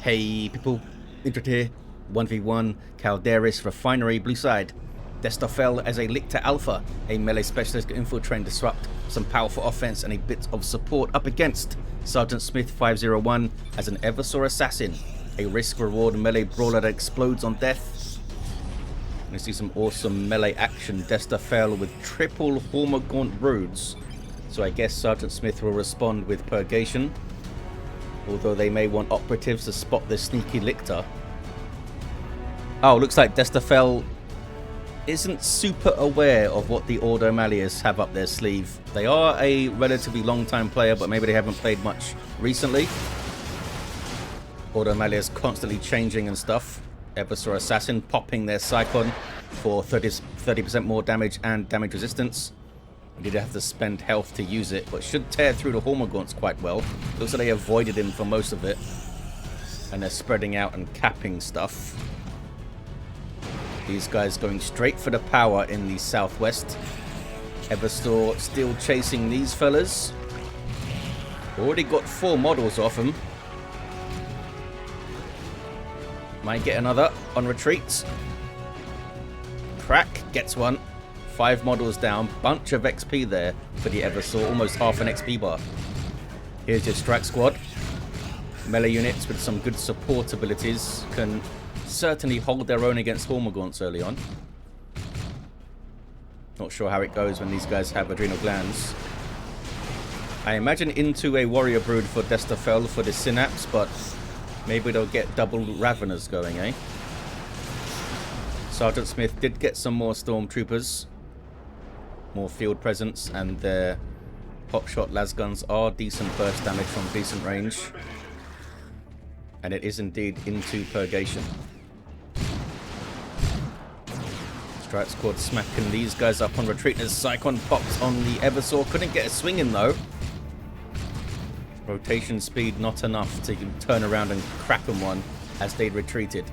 Hey people, Intro here, 1v1, Calderis, Refinery, blue side. Destoffel as a Lictor Alpha, a melee specialist can infiltrate and disrupt, some powerful offense and a bit of support up against Sgtsmith501 as an Eversor assassin, a risk-reward melee brawler that explodes on death. And you see some awesome melee action, Destoffel with triple Hormagaunt broods, so I guess Sgtsmith will respond with Purgation. Although they may want operatives to spot the sneaky Lictor. Oh, looks like Destoffel isn't super aware of what the Ordo Malleus have up their sleeve. They are a relatively long-time player, but maybe they haven't played much recently. Ordo Malleus constantly changing and stuff. Eversor Assassin popping their Psychon for 30% more damage and damage resistance. You did have to spend health to use it, but should tear through the Hormagaunts quite well. Looks like they avoided him for most of it. And they're spreading out and capping stuff. These guys going straight for the power in the southwest. Eversor still chasing these fellas. Already got 4 models off him. Might get another on retreats. Crack gets one. 5 models down, bunch of XP there for the Eversor, almost half an XP bar. Here's your strike squad. Melee units with some good support abilities can certainly hold their own against Hormagaunts early on. Not sure how it goes when these guys have adrenal glands. I imagine into a warrior brood for Destoffel for the synapse, but maybe they'll get double Raveners going, eh? Sgtsmith did get some more stormtroopers. More field presence, and their pop-shot lasguns are decent burst damage from decent range. And it is indeed into Purgation. Strike squad smacking these guys up on retreat as Psychon pops on the Eversor. Couldn't get a swing in though. Rotation speed not enough to turn around and crack them one as they retreated.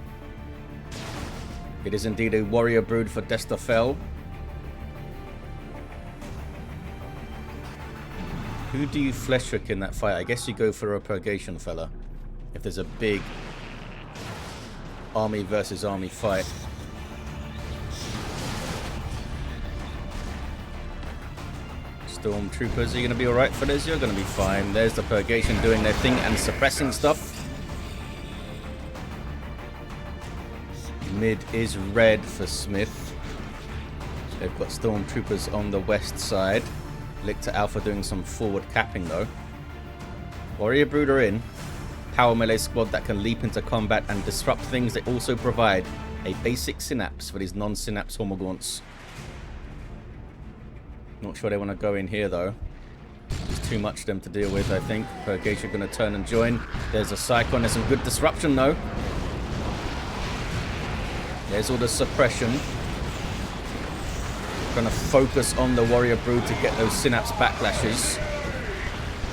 It is indeed a warrior brood for Destoffel. Who do you flesh hook in that fight? I guess you go for a Purgation fella. If there's a big army versus army fight. Stormtroopers, are you going to be alright for this? You're going to be fine. There's the Purgation doing their thing and suppressing stuff. Mid is red for Smith. So they've got Stormtroopers on the west side. Lictor Alpha doing some forward capping though. Warrior Brood are in. Power melee squad that can leap into combat and disrupt things. They also provide a basic synapse for these non-synapse Hormagaunts. Not sure they want to go in here though. There's too much for them to deal with, I think. Purgation going to turn and join. There's a Psychon. There's some good disruption though. There's all the suppression. Trying to focus on the warrior brood to get those synapse backlashes.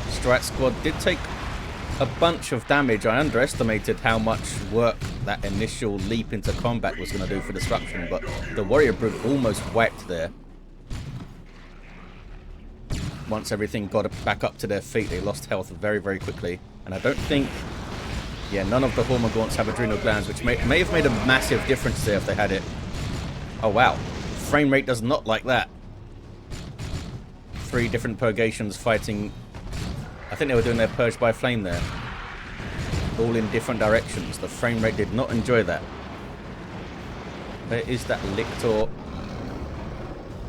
Strike squad did take a bunch of damage. I underestimated how much work that initial leap into combat was going to do for disruption, but the warrior brood almost wiped there. Once everything got back up to their feet, they lost health very, very quickly. And I don't think... Yeah, none of the Hormagaunts have adrenal glands, which may have made a massive difference there if they had it. Oh, wow. Frame rate does not like that. 3 different Purgations fighting. I think they were doing their Purge by Flame there. All in different directions. The frame rate did not enjoy that. There is that Lictor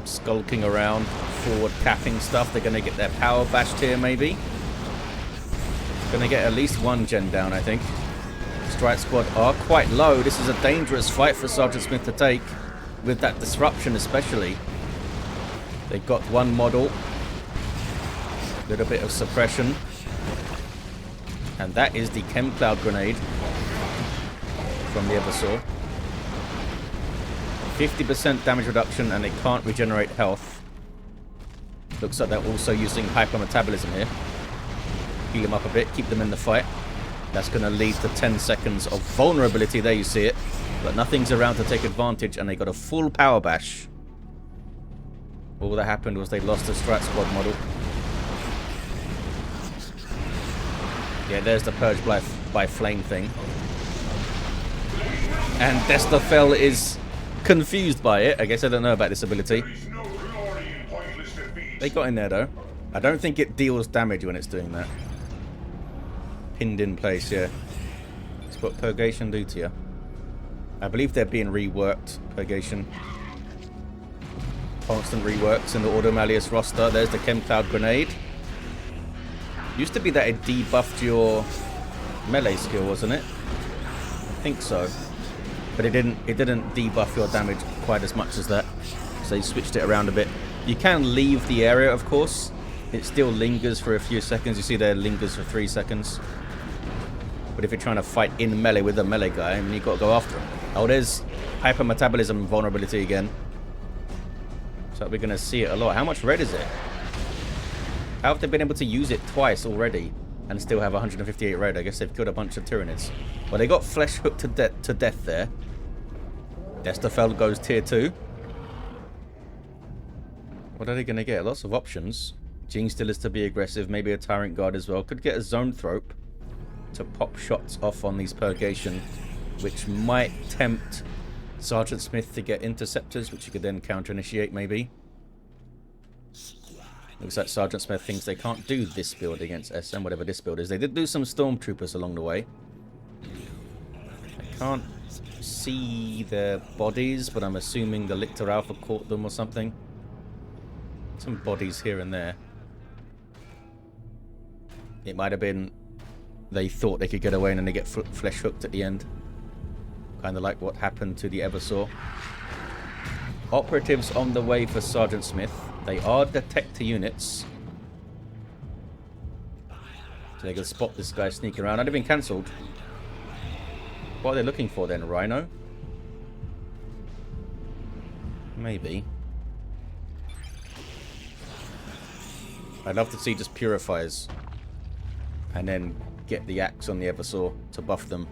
skulking around, forward capping stuff. They're going to get their power bashed here maybe. Going to get at least 1 gen down, I think. Strike squad are quite low. This is a dangerous fight for Sgtsmith to take. With that disruption especially. They got 1 model. Little bit of suppression. And that is the Chem Cloud grenade from the Eversor. 50% damage reduction and they can't regenerate health. Looks like they're also using hypermetabolism here. Heal them up a bit, keep them in the fight. That's going to lead to 10 seconds of vulnerability. There you see it. But nothing's around to take advantage, and they got a full power bash. All that happened was they lost a Strike Squad model. Yeah, there's the Purge by Flame thing. And Destoffel is confused by it. I guess I don't know about this ability. They got in there though. I don't think it deals damage when it's doing that. Pinned in place, yeah. It's what Purgation do to you. I believe they're being reworked, Purgation. Constant reworks in the Ordo Malleus roster. There's the Chem Cloud Grenade. Used to be that it debuffed your melee skill, wasn't it? I think so. But it didn't debuff your damage quite as much as that. So they switched it around a bit. You can leave the area, of course. It still lingers for a few seconds. You see there, it lingers for 3 seconds. But if you're trying to fight in melee with a melee guy, I mean, you've got to go after him. Oh, there's hypermetabolism vulnerability again. So we're going to see it a lot. How much red is it? How have they been able to use it twice already and still have 158 red? I guess they've killed a bunch of Tyranids. Well, they got flesh hooked to death there. Destoffel goes tier 2. What are they going to get? Lots of options. Gene Stealers to be aggressive. Maybe a Tyrant Guard as well. Could get a Zone Thrope to pop shots off on these Purgation, which might tempt Sergeant Smith to get Interceptors, which you could then counter-initiate maybe. Looks like Sergeant Smith thinks they can't do this build against SM, whatever this build is. They did do some Stormtroopers along the way. I can't see their bodies, but I'm assuming the Lictor Alpha caught them or something. Some bodies here and there. It might have been they thought they could get away and then they get flesh hooked at the end. Kind of like what happened to the Eversor. Operatives on the way for Sergeant Smith. They are detector units. So they can spot this guy sneaking around. I'd have been cancelled. What are they looking for then? Rhino? Maybe. I'd love to see just Purifiers. And then get the axe on the Eversor to buff them.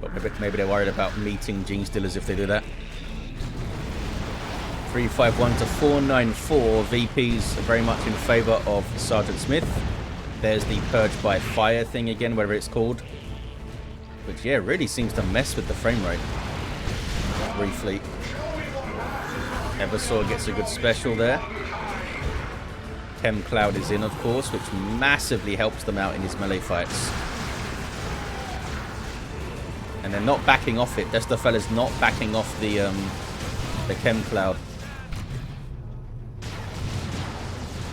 But maybe they're worried about meeting Gene Stealers if they do that. 351 to 494. VP's very much in favour of Sergeant Smith. There's the Purge by Fire thing again, whatever it's called. Which, yeah, really seems to mess with the frame rate. Briefly. Eversor gets a good special there. Chem Cloud is in, of course, which massively helps them out in his melee fights. And they're not backing off it. Destoffel is not backing off the Chem Cloud.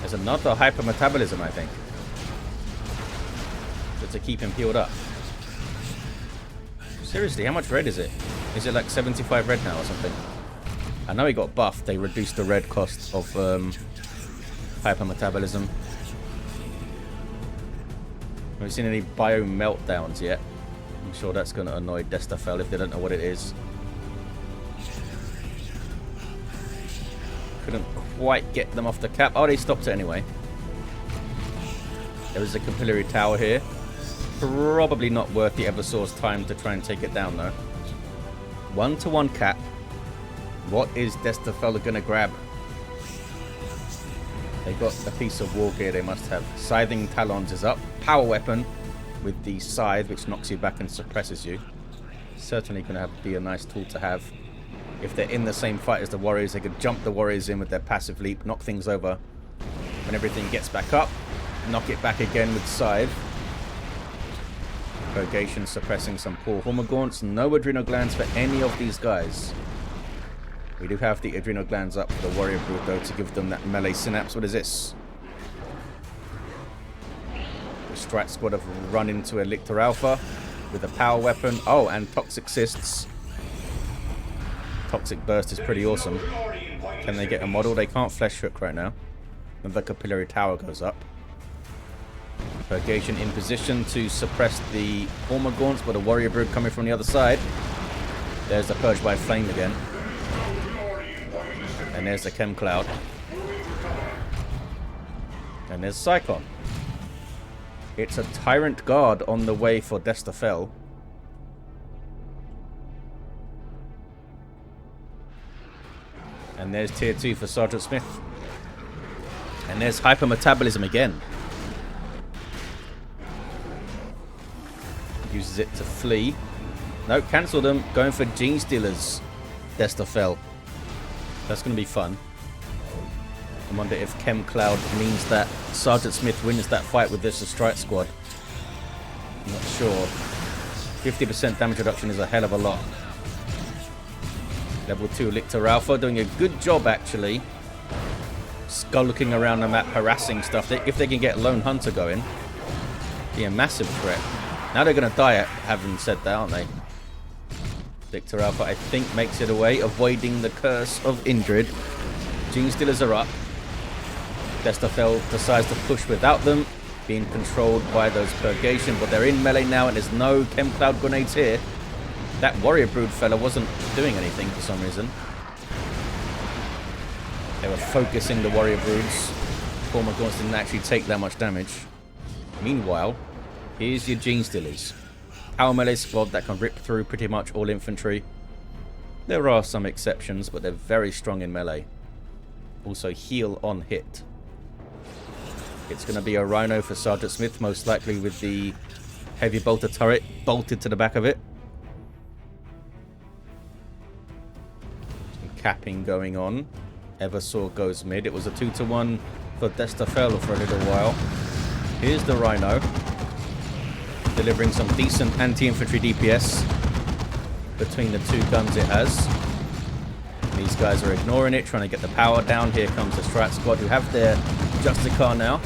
There's another hypermetabolism, I think. Just to keep him peeled up. Seriously, how much red is it? Is it like 75 red now or something? I know he got buffed. They reduced the red cost of hypermetabolism. Haven't seen any bio meltdowns yet. I'm sure that's going to annoy Destoffel if they don't know what it is. Couldn't quite get them off the cap. Oh, they stopped it anyway. There is a capillary tower here. Probably not worth the Eversor's time to try and take it down, though. 1-to-1 cap. What is Destoffel going to grab? They got a piece of war gear they must have. Scything Talons is up. Power weapon with the scythe, which knocks you back and suppresses you. Certainly going to be a nice tool to have. If they're in the same fight as the warriors, they could jump the warriors in with their passive leap, knock things over. When everything gets back up, knock it back again with scythe. Purgation suppressing some poor Hormagaunts. No adrenal glands for any of these guys. We do have the adrenal glands up for the warrior brood, though, to give them that melee synapse. What is this? The Strat Squad have run into a Lictor Alpha with a power weapon. Oh, and Toxic Cysts. Toxic Burst is pretty awesome. Can they get a model? They can't flesh hook right now. And the capillary tower goes up. Purgation in position to suppress the Hormagaunts, but a warrior brood coming from the other side. There's the Purge by Flame again. And there's the Chem Cloud. And there's Cyclone. It's a Tyrant Guard on the way for Destoffel. And there's tier 2 for Sergeant Smith. And there's hypermetabolism again. Uses it to flee. No, cancel them. Going for Gene Stealers. Destoffel. That's going to be fun. I wonder if Chem Cloud means that Sergeant Smith wins that fight with this strike squad. I'm not sure. 50% damage reduction is a hell of a lot. Level 2 Lictor Alpha doing a good job actually. Skulking around the map, harassing stuff. If they can get Lone Hunter going, be a massive threat. Now they're going to die having said that, aren't they? Lictor Alpha, I think, makes it away, avoiding the curse of Indrid. Gene Stealers are up. Destoffel decides to push without them, being controlled by those Purgation, but they're in melee now and there's no Chem Cloud grenades here. That Warrior Brood fella wasn't doing anything for some reason. They were focusing the Warrior Broods. Former Gaunts didn't actually take that much damage. Meanwhile, here's your Gene Stealers. Power melee squad that can rip through pretty much all infantry. There are some exceptions, but they're very strong in melee. Also heal on hit. It's going to be a Rhino for Sergeant Smith, most likely with the heavy bolter turret bolted to the back of it. Some capping going on. Eversor goes mid. It was a 2-to-1 for Destoffel for a little while. Here's the Rhino. Delivering some decent anti-infantry DPS between the two guns it has. These guys are ignoring it, trying to get the power down. Here comes the Strat Squad, who have their Justicar now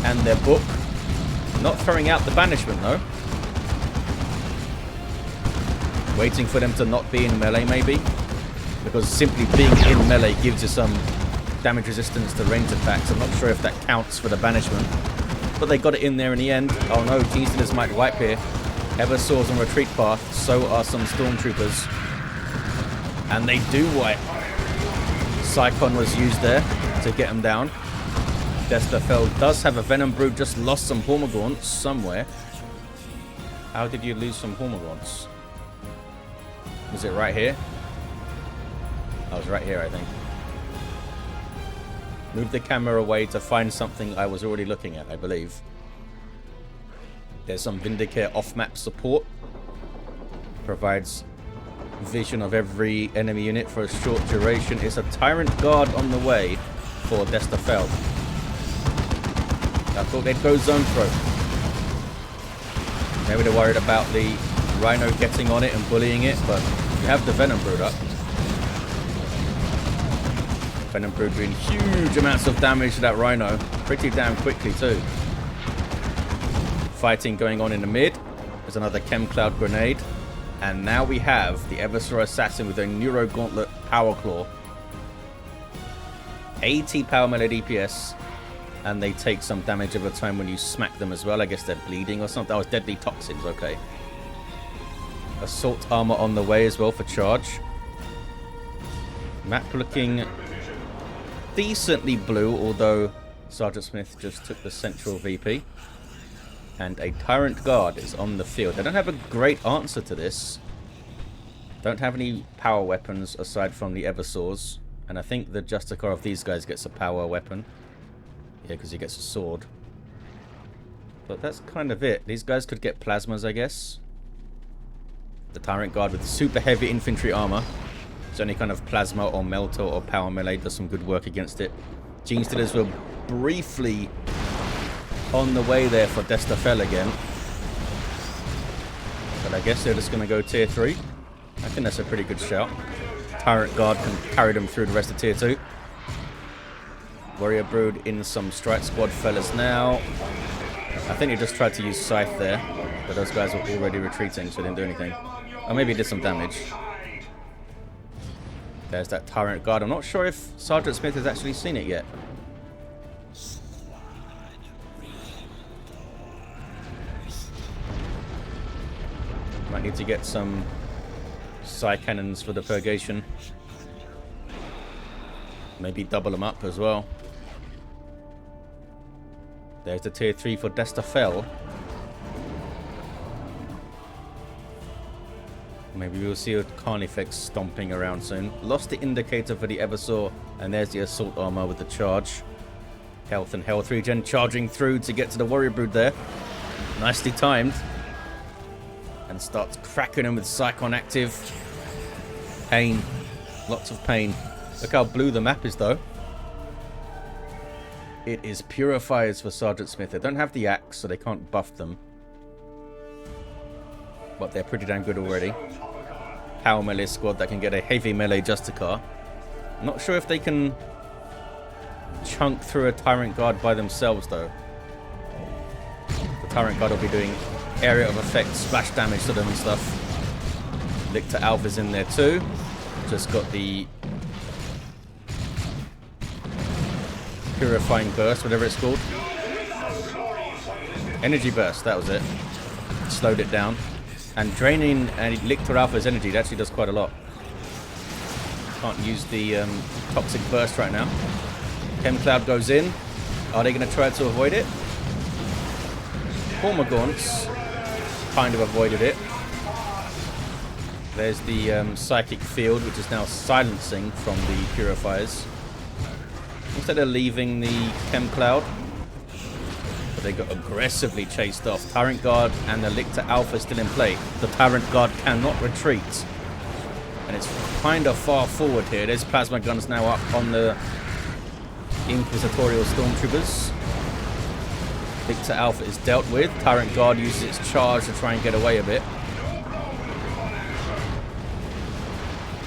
and their book. Not throwing out the banishment though. Waiting for them to not be in melee maybe, because simply being in melee gives you some damage resistance to range attacks. I'm not sure if that counts for the banishment, but they got it in there in the end. Oh no, Gene Stealers might wipe here. Eversor's on retreat path, so are some Stormtroopers. And they do wipe. Psychon was used there to get him down. Destoffel does have a Venom Brood, just lost some Hormagaunts somewhere. How did you lose some Hormagaunts? Was it right here? Oh, it was right here, I think. Move the camera away to find something I was already looking at, I believe. There's some Vindicare off-map support. Provides vision of every enemy unit for a short duration. It's a Tyrant Guard on the way for Destoffel. I thought they'd go zone throw. Maybe they're worried about the Rhino getting on it and bullying it, but you have the Venom Brood up. Venom Brood doing huge amounts of damage to that Rhino. Pretty damn quickly too. Fighting going on in the mid. There's another Chem Cloud grenade. And now we have the Eversor Assassin with a Neuro Gauntlet Power Claw. 80 power melee DPS. And they take some damage over time when you smack them as well. I guess they're bleeding or something. Oh, it's deadly toxins, okay. Assault armor on the way as well for charge. Map looking decently blue, although Sergeant Smith just took the central VP. And a Tyrant Guard is on the field. They don't have a great answer to this. Don't have any power weapons aside from the Eversors. And I think the Justicar of these guys gets a power weapon. Yeah, because he gets a sword. But that's kind of it. These guys could get plasmas, I guess. The Tyrant Guard with super heavy infantry armor. So any kind of plasma or melter or power melee does some good work against it. Gene Stealers were briefly on the way there for Destoffel again. But I guess they're just going to go tier 3. I think that's a pretty good shout. Tyrant Guard can carry them through the rest of tier 2. Warrior Brood in some Strike Squad fellas now. I think he just tried to use Scythe there, but those guys were already retreating, so they didn't do anything. Or maybe he did some damage. There's that Tyrant Guard. I'm not sure if Sergeant Smith has actually seen it yet. Might need to get some Psy Cannons for the Purgation. Maybe double them up as well. There's the tier 3 for Destoffel. Maybe we'll see a Carnifex stomping around soon. Lost the indicator for the Eversor, and there's the assault armor with the charge. Health and health regen charging through to get to the Warrior Brood there. Nicely timed. and starts cracking them with Psychon active. Pain. Lots of pain. Look how blue the map is, though. It is Purifiers for Sergeant Smith. They don't have the axe, so they can't buff them. But they're pretty damn good already. Power melee squad that can get a heavy melee Justicar. I'm not sure if they can chunk through a Tyrant Guard by themselves, though. The Tyrant Guard will be doing area of effect, splash damage to them and stuff. Lictor Alpha's in there too. Just got the Purifying Burst, whatever it's called. Energy Burst, that was it. Slowed it down. And draining Lictor Alpha's energy, it actually does quite a lot. Can't use the Toxic Burst right now. Chem Cloud goes in. Are they going to try to avoid it? Hormagaunts kind of avoided it. There's the Psychic Field, which is now silencing from the Purifiers. Instead of leaving the Chem Cloud, but they got aggressively chased off. Tyrant Guard and the Lictor Alpha still in play. The Tyrant Guard cannot retreat. And it's kind of far forward here. There's plasma guns now up on the Inquisitorial Stormtroopers. Lictor Alpha is dealt with. Tyrant Guard uses its charge to try and get away a bit.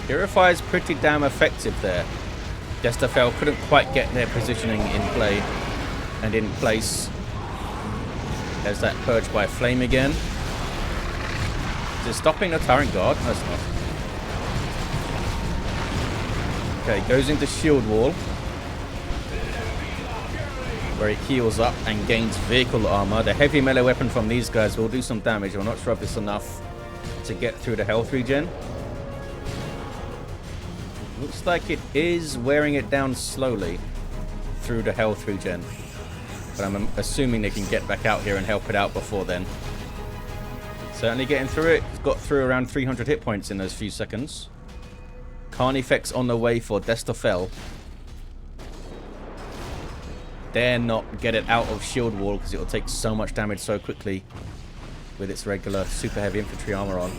Purifier's pretty damn effective there. Destoffel couldn't quite get their positioning in play and in place. There's that Purge by Flame again. Is it stopping the Tyrant Guard? No, it's not. Okay, goes into Shield Wall, where it heals up and gains vehicle armor. The heavy melee weapon from these guys will do some damage. I'm not sure if it's enough to get through the health regen. Looks like it is wearing it down slowly through the health regen. But I'm assuming they can get back out here and help it out before then. Certainly getting through it. It's got through around 300 hit points in those few seconds. Carnifex on the way for Destoffel. Dare not get it out of shield wall because it will take so much damage so quickly with its regular super heavy infantry armor on.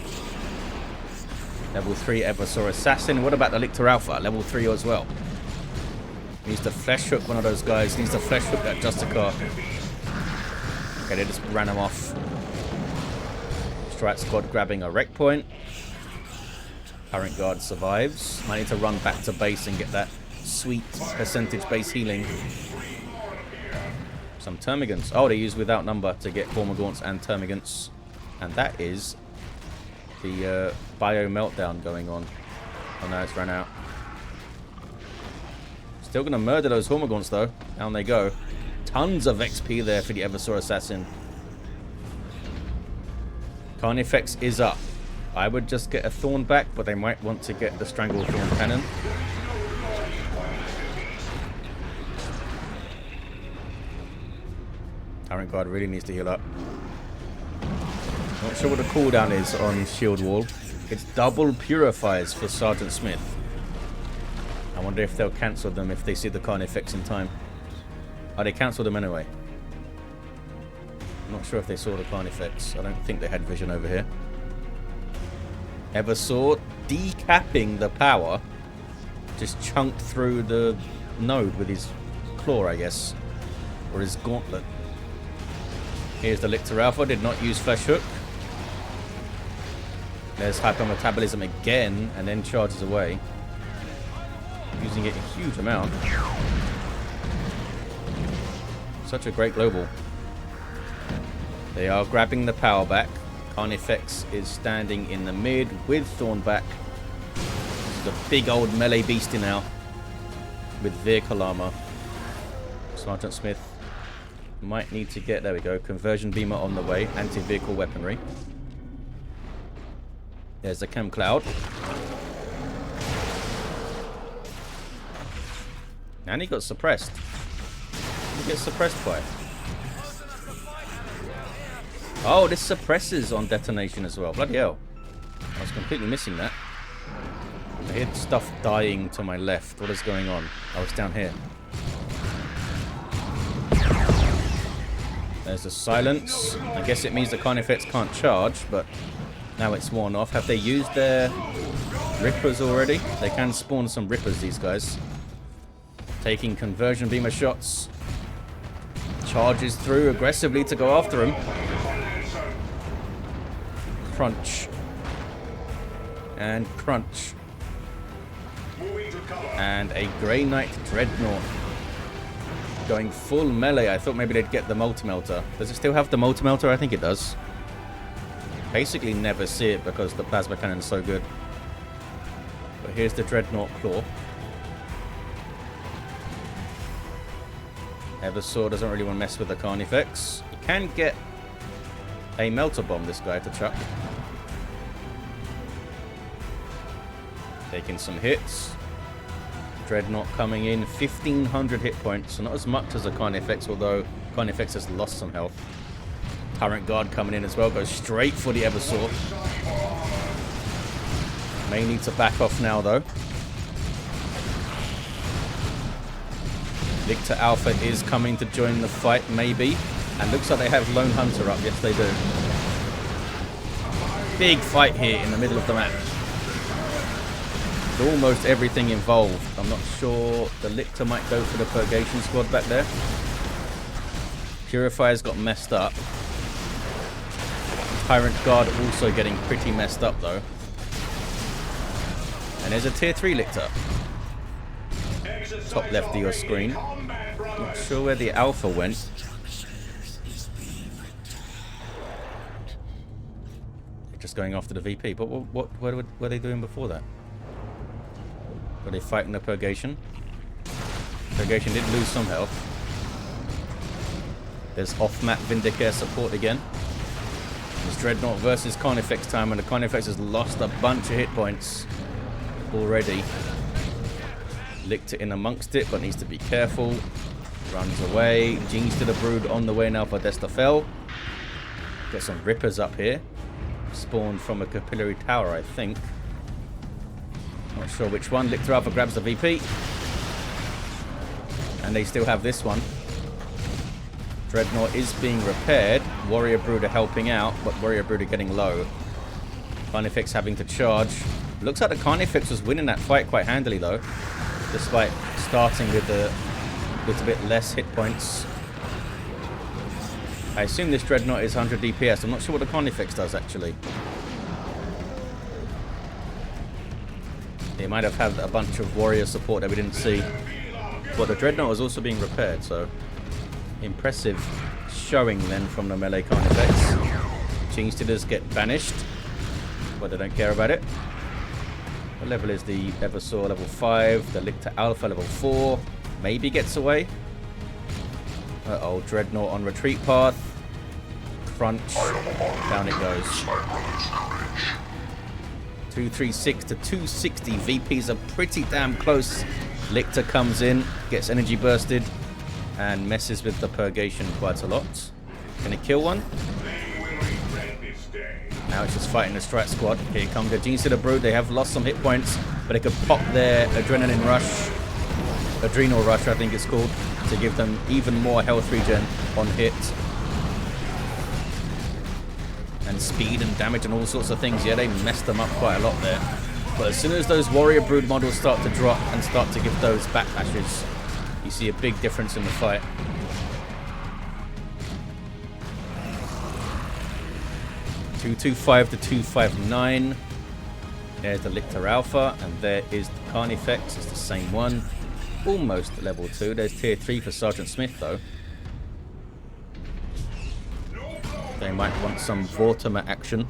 Level 3 Eversor Assassin. What about the Lictor Alpha? Level 3 as well. Needs to flesh hook one of those guys. Needs to flesh hook that Justicar. Okay, they just ran him off. Strike Squad grabbing a wreck point. Current Guard survives. Might need to run back to base and get that sweet percentage base healing. Some Termagants. Oh, they use Without Number to get Hormagaunts and Termagants. And that is the Bio Meltdown going on. Oh no, it's run out. Still going to murder those Hormagaunts though. Down they go. Tons of XP there for the Eversor Assassin. Carnifex is up. I would just get a Thorn back, but they might want to get the Stranglethorn Cannon. Tyrant Guard really needs to heal up. Not sure what the cooldown is on Shield Wall. It's double Purifiers for Sergeant Smith. I wonder if they'll cancel them if they see the Carnifex in time. Oh, they cancelled them anyway. I'm not sure if they saw the Carnifex. I don't think they had vision over here. Eversor decapping the power. Just chunked through the node with his claw, I guess. Or his gauntlet. Here's the Lictor Alpha. Did not use Flesh Hook. There's Hypermetabolism again, and then charges away. Using it a huge amount. Such a great global. They are grabbing the power back. Carnifex is standing in the mid with Thornback. This is a big old melee beastie now. With vehicle armor. Sergeant Smith might need to get, there we go, conversion beamer on the way. Anti-vehicle weaponry. There's the Chem Cloud. And he got suppressed. What did he get suppressed by? Oh, this suppresses on detonation as well. Bloody hell. I was completely missing that. I heard stuff dying to my left. What is going on? Oh, it's down here. There's the silence. I guess it means the Carnifex can't charge, but Now it's worn off. Have they used their Rippers already? They can spawn some Rippers, these guys. Taking conversion beamer shots. Charges through aggressively to go after him. Crunch. And crunch. And a Grey Knight Dreadnought. Going full melee. I thought maybe they'd get the multi-melter. Does it still have the multi-melter? I think it does. Basically never see it because the plasma cannon is so good. But here's the Dreadnought Claw. Eversor doesn't really want to mess with the Carnifex. He can get a Melter Bomb, this guy, to chuck. Taking some hits. Dreadnought coming in, 1500 hit points, so not as much as a Carnifex, although Carnifex has lost some health. Turret Guard coming in as well, goes straight for the Eversor. May need to back off now though. Lictor Alpha is coming to join the fight, maybe. And looks like they have Lone Hunter up, yes they do. Big fight here in the middle of the map. Almost everything involved. I'm not sure the Lictor might go for the Purgation Squad back there. Purifier's got messed up. Tyrant Guard also getting pretty messed up though. And there's a tier 3 Lictor. Top left of your screen. Not sure where the Alpha went. They're just going after the VP. But what were they doing before that? Were they fighting the Purgation? Purgation did lose some health. There's off-map Vindicare support again. It's Dreadnought versus Carnifex time, and the Carnifex has lost a bunch of hit points already. Lictor in amongst it, but needs to be careful. Runs away. Jinx to the Brood on the way now for Destoffel. Got some Rippers up here. Spawned from a Capillary Tower, I think. Not sure which one. Lictor Alpha grabs the VP. And they still have this one. Dreadnought is being repaired. Warrior Brood are helping out, but Warrior Brood are getting low. Carnifex having to charge. Looks like the Carnifex was winning that fight quite handily though. Despite starting with a little bit less hit points. I assume this Dreadnought is 100 DPS. I'm not sure what the Carnifex does actually. They might have had a bunch of warrior support that we didn't see. But the Dreadnought was also being repaired, so impressive showing then from the melee Carnifex. Chingsteaders get banished, but they don't care about it. What level is the Eversor? Level 5. The Lictor Alpha level 4. Maybe gets away. Uh-oh, Dreadnought on retreat path. Crunch. Down it goes. 236 to 260. VPs are pretty damn close. Lictor comes in, gets energy bursted, and messes with the Purgation quite a lot. Can it kill one? Now it's just fighting the Strike Squad. Here comes the Jinx to the Brood. They have lost some hit points, but they could pop their Adrenaline Rush. Adrenal Rush, I think it's called, to give them even more health regen on hit. And speed and damage and all sorts of things. Yeah, they messed them up quite a lot there. But as soon as those Warrior Brood models start to drop and start to give those backlashes, you see a big difference in the fight. .225 to 259. There's the Lictor Alpha, and there is the Carnifex. It's the same one. Almost level 2. There's tier 3 for Sergeant Smith, though. They might want some Vortimer action.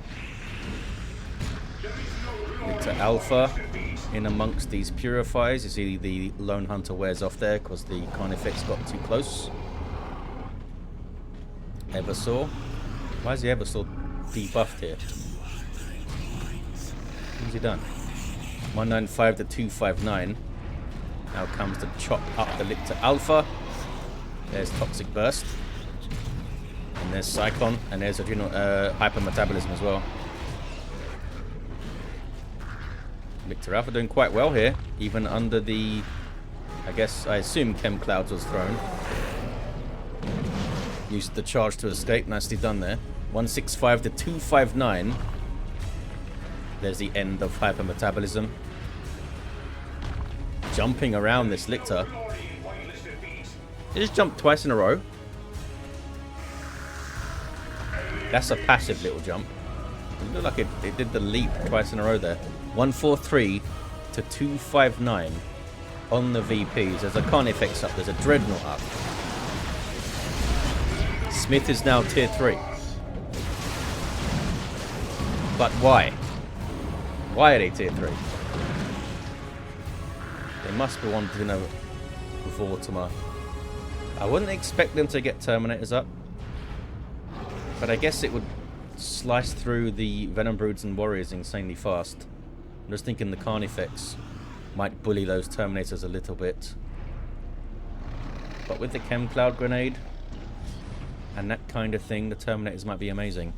Lictor Alpha in amongst these Purifiers. You see the Lone Hunter wears off there because the Carnifex got too close. Eversor. Why is the Eversor debuffed here? What's he done? 195 to 259. Now comes to chop up the Lictor Alpha. There's Toxic Burst. And there's Cyclone. And there's Adrenal Hypermetabolism as well. Lictor Alpha doing quite well here. Even under the... I assume Chem Clouds was thrown. Used the charge to escape. Nicely done there. 165 to 259. There's the end of hypermetabolism. Jumping around this Lictor. He just jumped twice in a row. That's a passive little jump. It looked like it did the leap twice in a row there. 143 to 259 on the VPs. There's a Carnifex up. There's a Dreadnought up. Smith is now tier 3. But why? Why are they tier 3? They must be wanting a Vortimer. I wouldn't expect them to get Terminators up. But I guess it would slice through the Venom Broods and Warriors insanely fast. I'm just thinking the Carnifex might bully those Terminators a little bit. But with the Chem Cloud Grenade and that kind of thing, the Terminators might be amazing.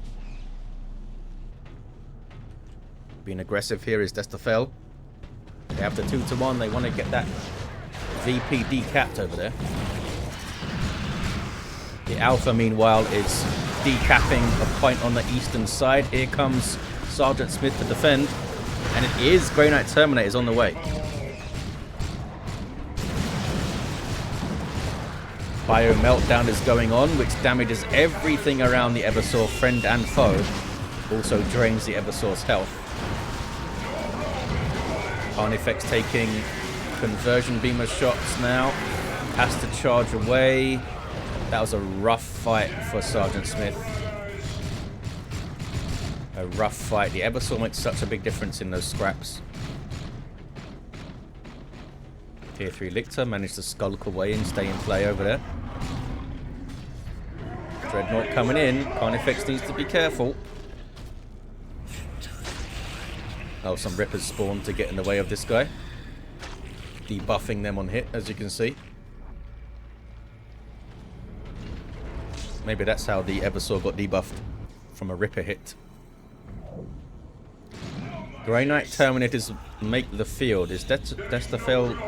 Being aggressive here is Destoffel. They have the 2-to-1. They want to get that VP decapped over there. The Alpha, meanwhile, is decapping a point on the eastern side. Here comes Sergeant Smith to defend. And it is Grey Knight Terminators on the way. Bio Meltdown is going on, which damages everything around the Eversor, friend and foe. Also drains the Eversor's health. Carnifex taking conversion beamer shots now. Has to charge away. That was a rough fight for Sergeant Smith. A rough fight. The Eversor makes such a big difference in those scraps. Tier 3 Lictor managed to skulk away and stay in play over there. Dreadnought coming in. Carnifex needs to be careful. Oh, some Rippers spawned to get in the way of this guy. Debuffing them on hit, as you can see. Maybe that's how the Eversor got debuffed, from a Ripper hit. Grey Knight Terminators make the field. Is Destoffel...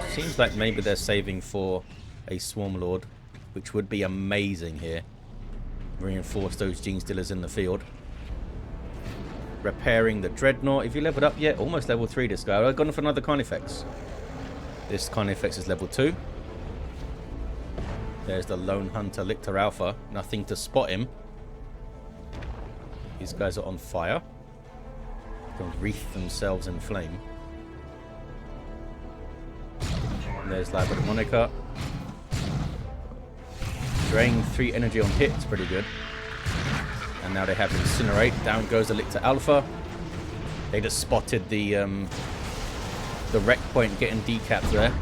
Seems like maybe they're saving for a Swarm Lord, which would be amazing here. Reinforce those Gene Stealers in the field. Repairing the Dreadnought. If you leveled up yet, almost level 3 this guy. I've gone for another Carnifex. This Carnifex is level 2. There's the Lone Hunter Lictor Alpha. Nothing to spot him. These guys are on fire. Can wreath themselves in flame. And there's Labrador Monica. Drain 3 energy on hit. It's pretty good. And now they have Incinerate. Down goes the Lictor Alpha. They just spotted the wreck point getting decapped there.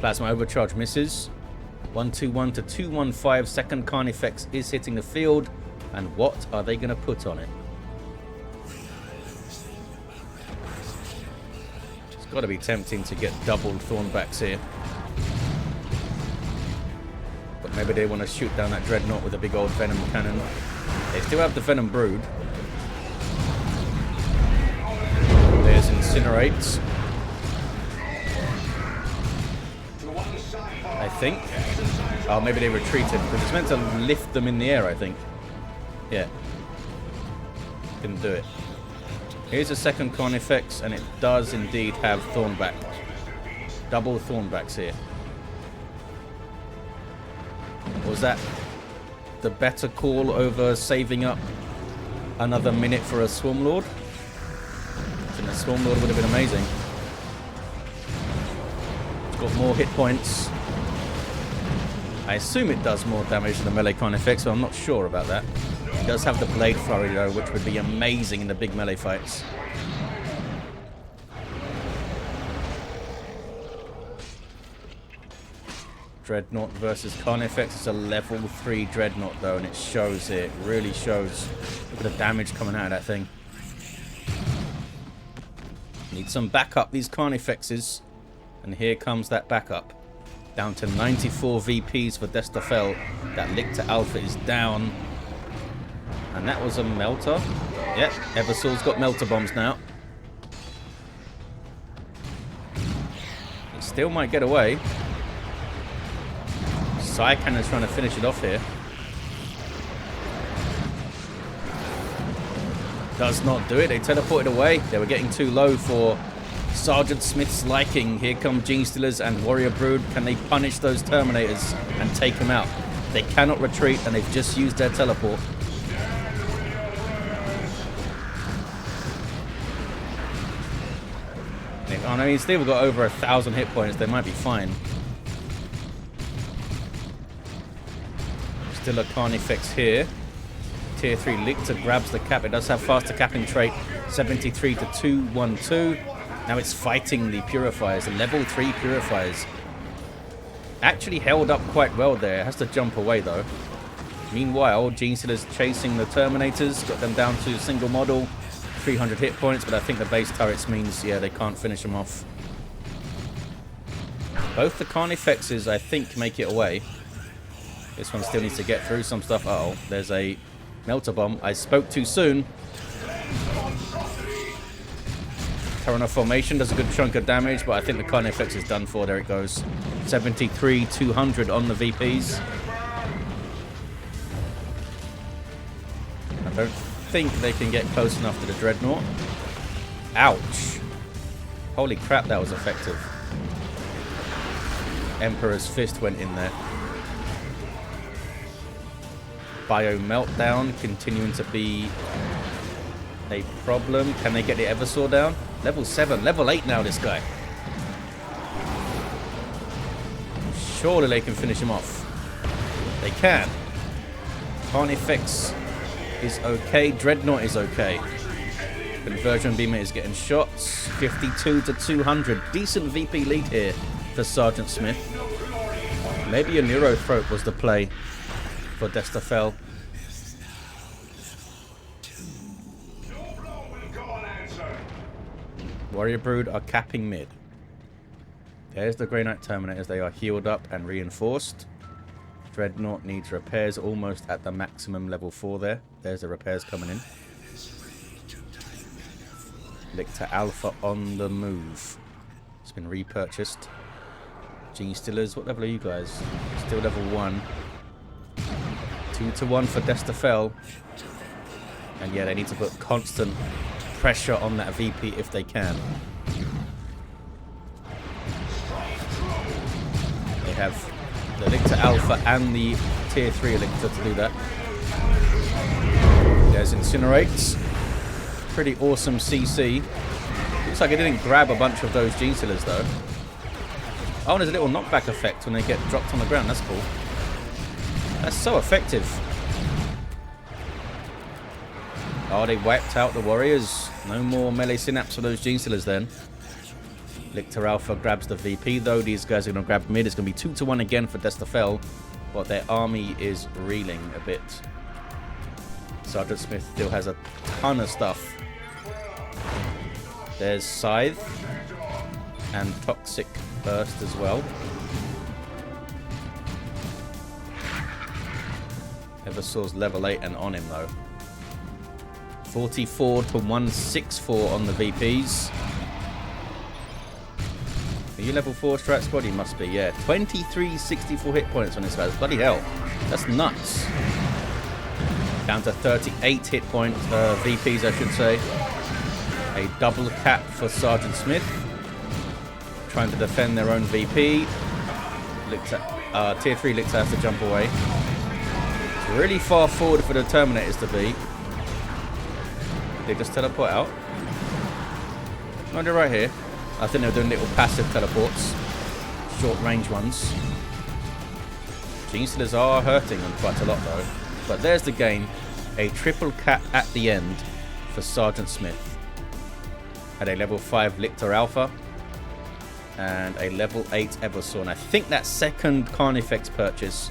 Plasma Overcharge misses. 121 to 215. Second Carnifex is hitting the field. And what are they going to put on it? It's got to be tempting to get double Thornbacks here. But maybe they want to shoot down that Dreadnought with a big old Venom cannon. They still have the Venom Brood. There's Incinerate. I think. Oh, maybe they retreated because it's meant to lift them in the air, I think. Yeah. Didn't do it. Here's a second Carnifex, and it does indeed have Thornback. Double Thornbacks here. Was that the better call over saving up another minute for a Swarm Lord? I think a Swarm Lord would have been amazing. It's got more hit points. I assume it does more damage than the melee Carnifex, but I'm not sure about that. It does have the Blade Flurry though, which would be amazing in the big melee fights. Dreadnought versus Carnifex. It's a level 3 Dreadnought though, and it shows here. It really shows. Look at the damage coming out of that thing. Need some backup, these Carnifexes. And here comes that backup. Down to 94 VPs for Destoffel. That Lictor Alpha is down. And that was a Melter. Yep, Eversor's got Melter Bombs now. It still might get away. Psycannon's trying to finish it off here. Does not do it. They teleported away. They were getting too low for Sergeant Smith's liking. Here come Gene Stealers and Warrior Brood. Can they punish those Terminators and take them out? They cannot retreat, and they've just used their teleport. I mean, still got over 1,000 hit points. They might be fine. Still a Carnifex here. Tier 3 Lictor grabs the cap. It does have faster capping trait. 73 to 212. Now it's fighting the Purifiers. The level 3 Purifiers. Actually held up quite well there. It has to jump away though. Meanwhile, Gene Stealer's chasing the Terminators. Got them down to single model. 300 hit points, but I think the base turrets means, yeah, they can't finish them off. Both the Carnifexes, I think, make it away. This one still needs to get through some stuff. Uh-oh, there's a Melter Bomb. I spoke too soon. Terranor Formation does a good chunk of damage, but I think the Carnifex is done for. There it goes. 73, 200 on the VPs. I don't think they can get close enough to the Dreadnought. Ouch. Holy crap, that was effective. Emperor's Fist went in there. Bio Meltdown continuing to be a problem. Can they get the Eversor down? Level 7, level 8 now, this guy. Surely they can finish him off. They can. Carnifex is okay. Dreadnought is okay. Conversion Beamer is getting shots. 52 to 200. Decent VP lead here for Sergeant Smith. Maybe a Neurothrope was the play for Destoffel. Warrior Brood are capping mid. There's the Grey Knight Terminators. They are healed up and reinforced. Dreadnought needs repairs almost at the maximum level 4 there. There's the repairs coming in. Lictor Alpha on the move. It's been repurchased. Gene Stealers, what level are you guys? Still level 1. 2 to 1 for Destoffel. And yeah, they need to put constant pressure on that VP if they can. They have the Lictor Alpha and the Tier 3 Lictor to do that. There's Incinerates. Pretty awesome CC. Looks like it didn't grab a bunch of those Gene Stealers though. Oh, and there's a little knockback effect when they get dropped on the ground. That's cool. That's so effective. Oh, they wiped out the Warriors. No more melee synapse for those Gene Stealers then. Lictor Alpha grabs the VP though. These guys are going to grab mid. It's going to be 2 to 1 again for Destoffel. But their army is reeling a bit. Sergeant Smith still has a ton of stuff. There's Scythe. And Toxic Burst as well. Eversor's level 8 and on him though. 44 to 164 on the VPs. Are you level 4 strat squad? You must be, yeah. 2364 hit points on this guy. Bloody hell. That's nuts. Down to 38 hit points, VPs I should say. A double cap for Sergeant Smith. Trying to defend their own VP. Tier 3 Lictor has to jump away. It's really far forward for the Terminators to be. They just teleport out. No, they're right here. I think they're doing little passive teleports. Short range ones. Gene Stealers are hurting them quite a lot though. But there's the game. A triple cap at the end for Sergeant Smith. Had a level 5 Lictor Alpha. And a level 8 Eversor. And I think that second Carnifex purchase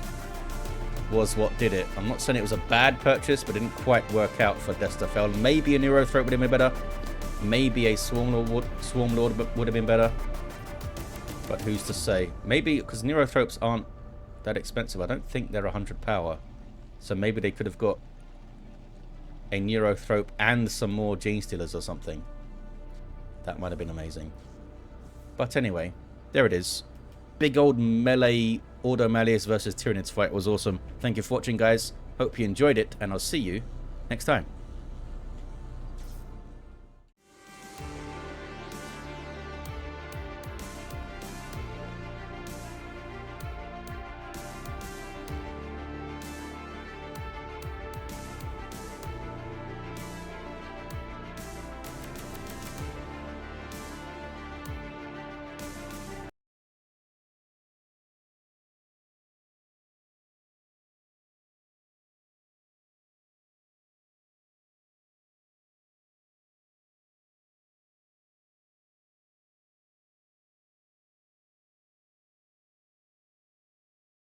was what did it. I'm not saying it was a bad purchase, but it didn't quite work out for Destoffel. Maybe a Neurothrope would have been better. Maybe a Swarm Lord would have been better. But who's to say? Maybe, because Neurothropes aren't that expensive. I don't think they're 100 power. So maybe they could have got a Neurothrope and some more Gene Stealers or something. That might have been amazing. But anyway, there it is. Big old melee Ordo Malleus versus Tyranids fight was awesome. Thank you for watching, guys. Hope you enjoyed it, and I'll see you next time.